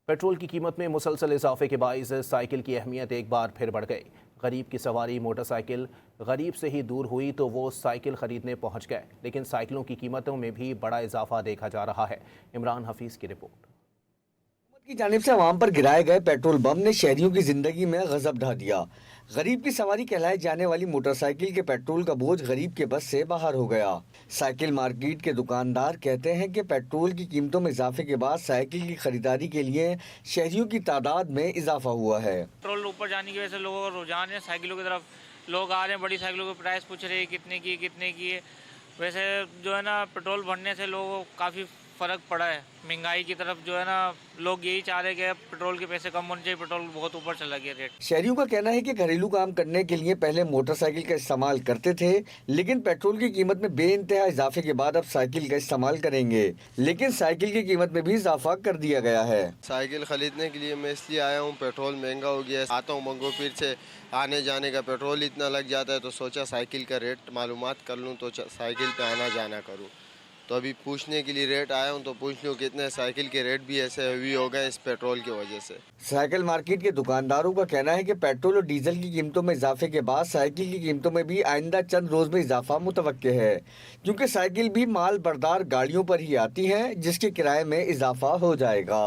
Petrol की कीमत में मुसलसल इजाफे के बाइस साइकिल की अहमियत एक बार फिर बढ़ गई। गरीब की सवारी मोटरसाइकिल गरीब से ही दूर हुई तो वो साइकिल खरीदने पहुंच गए, लेकिन साइकिलों की कीमतों में भी बड़ा इजाफा देखा जा रहा है। इमरान हफीज की रिपोर्ट। हुकूमत की जानिब से अवाम पर गिराए गए पेट्रोल बम ने शहरियों की जिंदगी में गजब ढा दिया। गरीब की सवारी कहलाए जाने वाली मोटरसाइकिल के पेट्रोल का बोझ गरीब के बस से बाहर हो गया। साइकिल मार्केट के दुकानदार कहते हैं कि पेट्रोल की कीमतों में इजाफे के बाद साइकिल की खरीदारी के लिए शहरियों की तादाद में इजाफा हुआ है। पेट्रोल ऊपर जाने की वजह से लोगों का रुझान है साइकिलों की तरफ। लोग आ रहे हैं, बड़ी साइकिलों की प्राइस पूछ रहे हैं कितने की है। वैसे जो है ना, पेट्रोल भरने से लोगों को काफ़ी फ़र्क पड़ा है। महंगाई की तरफ जो है ना, लोग यही चाह रहे हैं कि पेट्रोल के पैसे कम होने चाहिए। पेट्रोल बहुत ऊपर चला गया रेट। शहरियों का कहना है कि घरेलू काम करने के लिए पहले मोटरसाइकिल का इस्तेमाल करते थे, लेकिन पेट्रोल की कीमत में बेइंतहा इजाफे के बाद अब साइकिल का इस्तेमाल करेंगे। लेकिन साइकिल की कीमत में भी इजाफा कर दिया गया है। साइकिल खरीदने के लिए मैं इसलिए आया हूँ, पेट्रोल महंगा हो गया है। आता हूँ मंगोपीर से, आने जाने का पेट्रोल इतना लग जाता है, तो सोचा साइकिल का रेट मालूमात कर लूँ तो साइकिल पे आना जाना करूँ। तो अभी पूछने के लिए रेट आया हूँ, तो पूछ लूँ कितने साइकिल के रेट भी ऐसे हैवी हो गए इस पेट्रोल की वजह से। साइकिल मार्केट के दुकानदारों का कहना है कि पेट्रोल और डीजल की कीमतों में इजाफे के बाद साइकिल की कीमतों में भी आइंदा चंद रोज में इजाफा मुतवक्के है, क्योंकि साइकिल भी माल बरदार गाड़ियों पर ही आती हैं, जिसके किराए में इजाफा हो जाएगा।